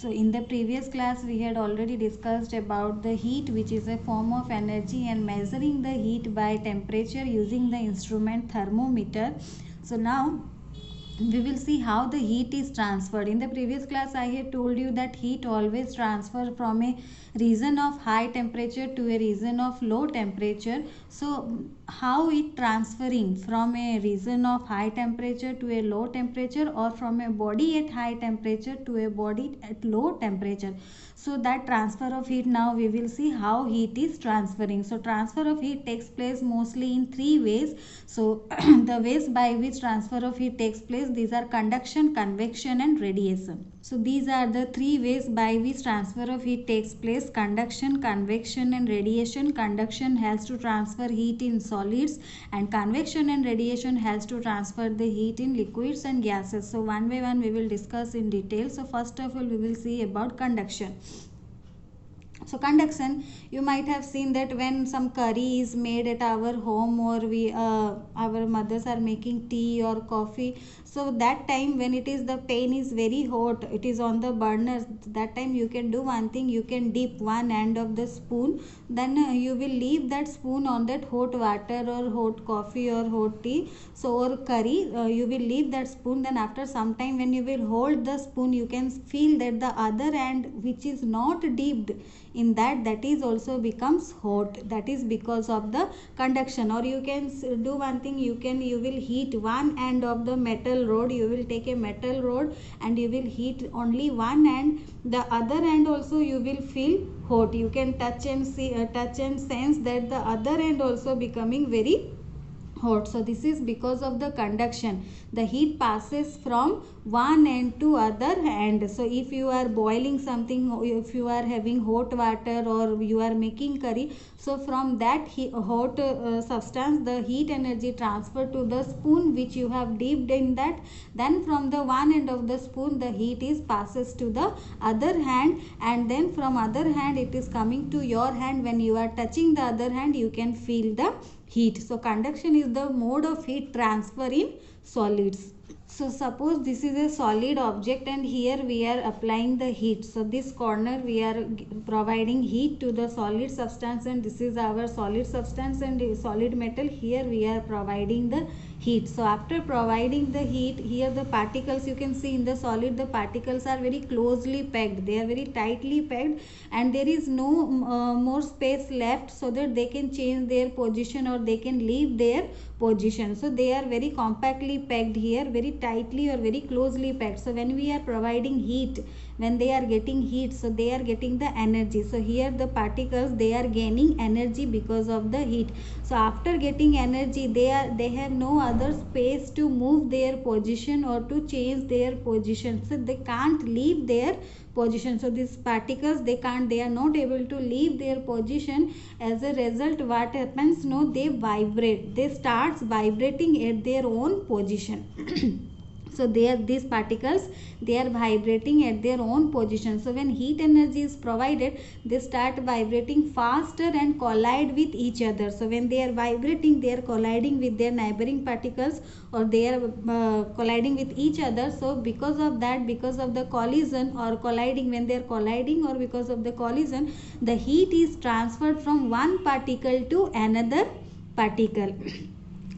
So in the previous class we had already discussed about the heat, which is a form of energy, and measuring the heat by temperature using the instrument thermometer. So now we will see how the heat is transferred. In the previous class I had told you that heat always transfer from a region of high temperature to a region of low temperature. So how it transferring from a region of high temperature to a low temperature, or from a body at high temperature to a body at low temperature. So that transfer of heat, now we will see how heat is transferring. So transfer of heat takes place mostly in three ways. So the ways by which transfer of heat takes place, these are conduction, convection and radiation. So these are the three ways by which transfer of heat takes place: conduction, convection and radiation. Conduction has to transfer heat in solids, and convection and radiation has to transfer the heat in liquids and gases. So one by one we will discuss in detail. So first of all we will see about conduction. So conduction, you might have seen that when some curry is made at our home, or our mothers are making tea or coffee, so that time when it is, the pan is very hot, it is on the burner, that time you can do one thing, you can dip one end of the spoon, then you will leave that spoon on that hot water or hot coffee or hot tea, so or curry, you will leave that spoon. Then after some time when you will hold the spoon, you can feel that the other end which is not dipped in that is also becomes hot. That is because of the conduction. Or you can do one thing, you will heat one end of the metal rod, you will take a metal rod and you will heat only one end, the other end also you will feel hot. You can touch and see, touch and sense that the other end also becoming very hot. So this is because of the conduction. The heat passes from one end to other end. So if you are boiling something, if you are having hot water or you are making curry, so from that hot substance, the heat energy transfer to the spoon which you have dipped in that. Then from the one end of the spoon, the heat is passes to the other hand, and then from other hand it is coming to your hand. When you are touching the other hand, you can feel the heat. So conduction is the mode of heat transfer in solids. So suppose this is a solid object and here we are applying the heat. So this corner we are providing heat to the solid substance, and this is our solid substance and solid metal. Here we are providing the heat. So after providing the heat, here the particles, you can see in the solid, the particles are very closely packed, they are very tightly packed, and there is no more space left so that they can change their position or they can leave their position. So they are very compactly packed here, very tightly or very closely packed. So when we are providing heat, when they are getting heat, so they are getting the energy. So here the particles, they are gaining energy because of the heat. So after getting energy, they have no other space to move their position or to change their position. So they can't leave their position. So these particles, they are not able to leave their position. As a result, what happens? No, they vibrate, they starts vibrating at their own position. So these particles, they are vibrating at their own position. So when heat energy is provided, they start vibrating faster and collide with each other. So when they are vibrating, they are colliding with their neighboring particles, or they are colliding with each other. So because of that, because of the collision or colliding, when they are colliding or because of the collision, the heat is transferred from one particle to another particle.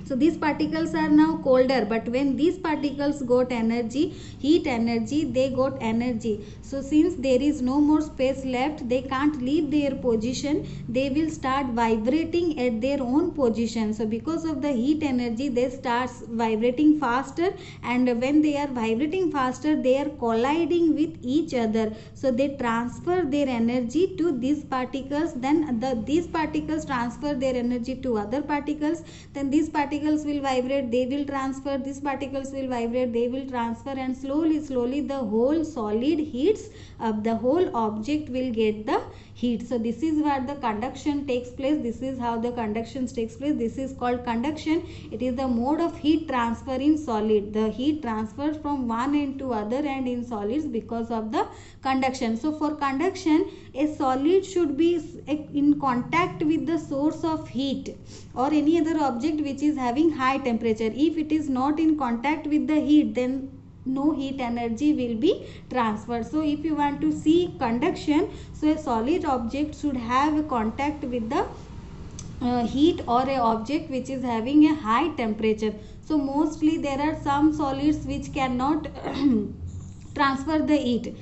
So these particles are now colder, but when these particles got energy, heat energy, they got energy. So since there is no more space left, they can't leave their position, they will start vibrating at their own position. So because of the heat energy, they start vibrating faster, and when they are vibrating faster, they are colliding with each other. So they transfer their energy to these particles, then these particles transfer their energy to other particles, then these particles will vibrate, they will transfer, these particles will vibrate, they will transfer, and slowly the whole solid heats up, the whole object will get the heat. So this is where the conduction takes place, this is how the conduction takes place, this is called conduction. It is the mode of heat transfer in solid. The heat transfers from one end to other end in solids because of the conduction. So for conduction, a solid should be in contact with the source of heat or any other object which is having high temperature. If it is not in contact with the heat, then no heat energy will be transferred. So if you want to see conduction, so a solid object should have a contact with the heat or a object which is having a high temperature. So mostly there are some solids which cannot transfer the heat.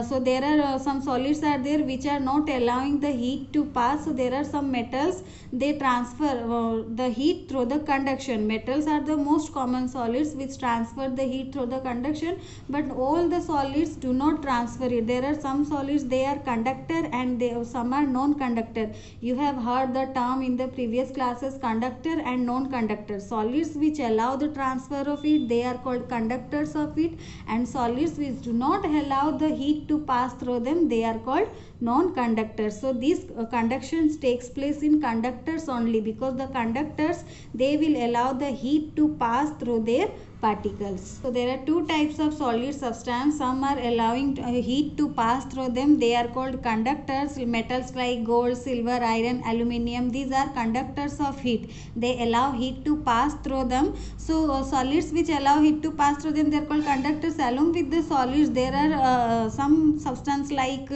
So there are some solids are there which are not allowing the heat to pass. So there are some metals, they transfer the heat through the conduction. Metals are the most common solids which transfer the heat through the conduction, but all the solids do not transfer it. There are some solids, they are conductor, and some are non-conductor. You have heard the term in the previous classes, conductor and non-conductor. Solids which allow the transfer of heat, they are called conductors of heat, and solids which do not allow the heat to pass through them, they are called non-conductors. So this conduction takes place in conductors only, because the conductors, they will allow the heat to pass through their particles. So there are two types of solid substance. Some are allowing heat to pass through them, they are called conductors. Metals like gold, silver, iron, aluminium, these are conductors of heat, they allow heat to pass through them. So solids which allow heat to pass through them, they are called conductors. Along with the solids, there are some substance like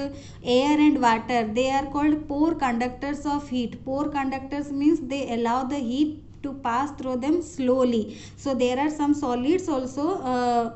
air and water, they are called pore conductors of heat. Pore conductors means they allow the heat to pass through them slowly. So there are some solids also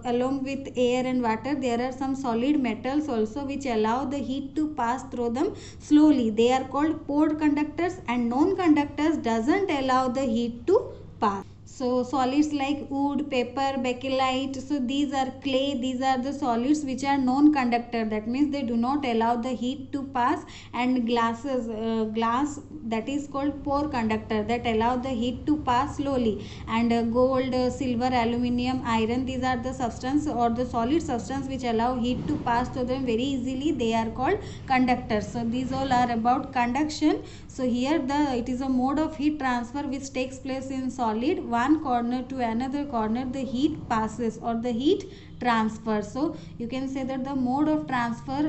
along with air and water, there are some solid metals also which allow the heat to pass through them slowly, they are called pore conductors. And non-conductors doesn't allow the heat to pass. So solids like wood, paper, bakelite, so these are clay, these are the solids which are non-conductor, that means they do not allow the heat to pass. And glasses, glass, that is called pore conductor, that allow the heat to pass slowly. And gold, silver, aluminium, iron, these are the substance or the solid substance which allow heat to pass to them very easily, they are called conductors. So these all are about conduction. So here it is a mode of heat transfer which takes place in solid. One corner to another corner, the heat passes or the heat transfer. So you can say that the mode of transfer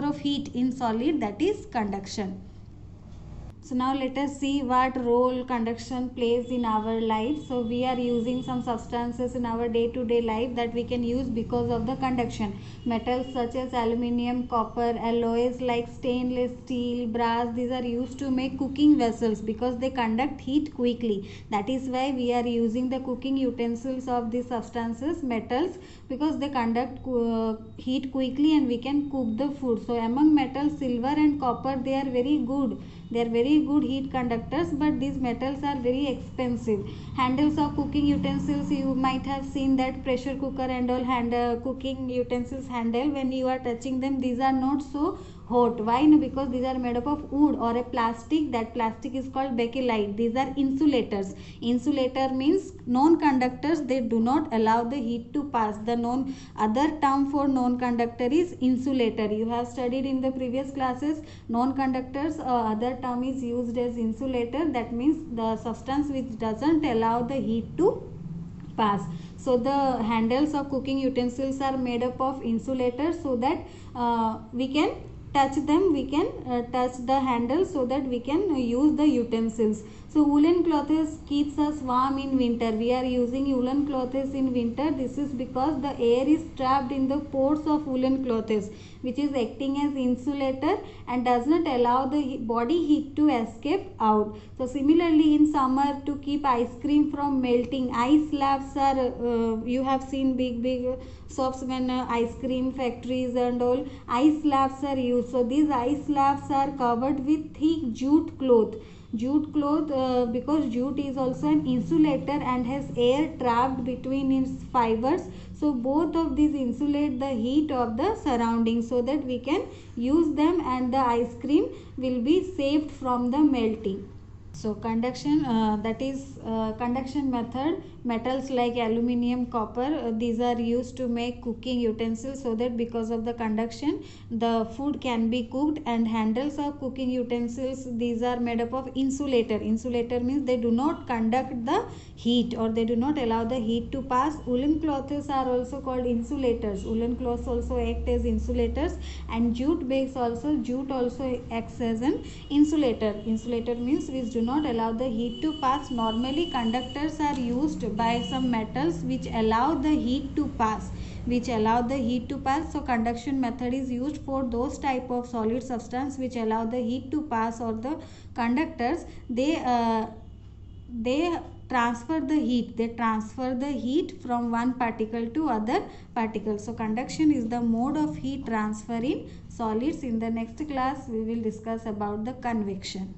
of heat in solid, that is conduction. So now let us see what role conduction plays in our life. So we are using some substances in our day-to-day life that we can use because of the conduction. Metals such as aluminium, copper, alloys like stainless steel, brass, these are used to make cooking vessels because they conduct heat quickly. That is why we are using the cooking utensils of these substances, metals, because they conduct heat quickly and we can cook the food. So among metals, silver and copper, they are very good. They are very good heat conductors, but these metals are very expensive. Handles of cooking utensils, you might have seen that pressure cooker and all cooking utensils handle, when you are touching them, these are not so hot. Why? No, because these are made up of wood or a plastic. That plastic is called bakelite. These are insulators. Insulator means non-conductors, they do not allow the heat to pass. The other term for non-conductor is insulator. You have studied in the previous classes non-conductors, other term is used as insulator, that means the substance which doesn't allow the heat to pass. So the handles of cooking utensils are made up of insulators, so that we can touch them, we can touch the handle so that we can use the utensils. So woolen clothes keeps us warm in winter. We are using woolen clothes in winter. This is because the air is trapped in the pores of woolen clothes, which is acting as insulator and does not allow the body heat to escape out. So similarly in summer, to keep ice cream from melting, ice slabs are, you have seen big shops when ice cream factories and all, ice slabs are used. So these ice slabs are covered with thick jute cloth. Because jute is also an insulator and has air trapped between its fibers. So both of these insulate the heat of the surroundings so that we can use them and the ice cream will be saved from the melting. So conduction, that is conduction method. Metals like aluminium, copper, these are used to make cooking utensils, so that because of the conduction the food can be cooked. And handles of cooking utensils, these are made up of insulator. Insulator means they do not conduct the heat or they do not allow the heat to pass. Woolen clothes are also called insulators. Woolen cloths also act as insulators, and jute bags also, jute also acts as an insulator. Insulator means which do not allow the heat to pass. Normally conductors are used by some metals which allow the heat to pass, so conduction method is used for those type of solid substance which allow the heat to pass, or the conductors, they transfer the heat from one particle to other particle. So conduction is the mode of heat transfer in solids. In the next class we will discuss about the convection.